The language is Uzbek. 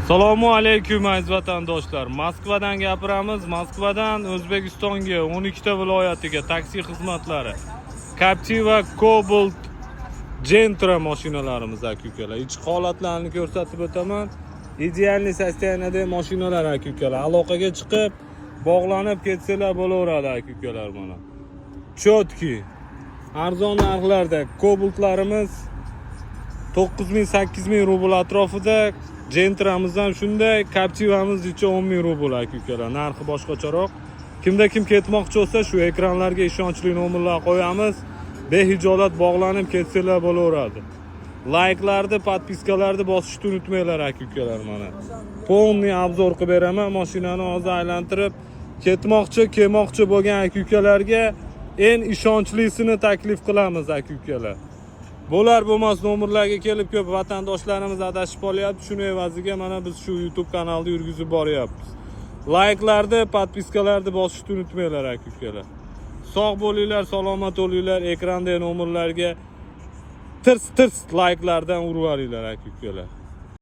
Assalomu alaykum aziz vatandoshlar. Moskvadan gapiramiz. Moskvadan O'zbekistonga 12 ta viloyatiga taksi xizmatlari. Captiva, Cobalt, Gentra mashinalarimiz aka-ukalar. Ichki holatlarini ko'rsatib o'taman. Idealniy sostoyaniyada mashinalar aka-ukalar. Aloqaga chiqib, bog'lanib ketsalar bo'laveradi aka-ukalar mana. Chotki. Arzon narxlarda Cobaltlarimiz 9000-8000 rubl atrofida. Gentramiz ham shunday, Captivamiz 10 000 rubl aka-ukalar. Narxi boshqacharoq. Kimda kim ketmoqchi bo'lsa, shu ekranlarga ishonchli nomerlar qo'yamiz. Behijolat bog'lanib ketsalar bo'laveradi. Like'larni, podpiskalarni bosishni unutmanglar aka-ukalar mana. Polniy obzor qilib beraman, mashinani hozir aylantirib kelmoqchi bo'lgan aka-ukalarga eng ishonchlisini taklif qilamiz aka-ukalar. Bo'lar bo'lmas nomerlarga kelib ko'p vatandoshlarimiz adashib qolyapti. Shuni evaziga mana biz shu YouTube kanalda yurgizib boryapmiz. Like'larni, podpiskalarni bosishni unutmanglar aka-ukalar. Sog' bo'linglar, salomat bo'linglar. Ekrandagi nomerlarga tirs like'lardan urib olinglar aka-ukalar.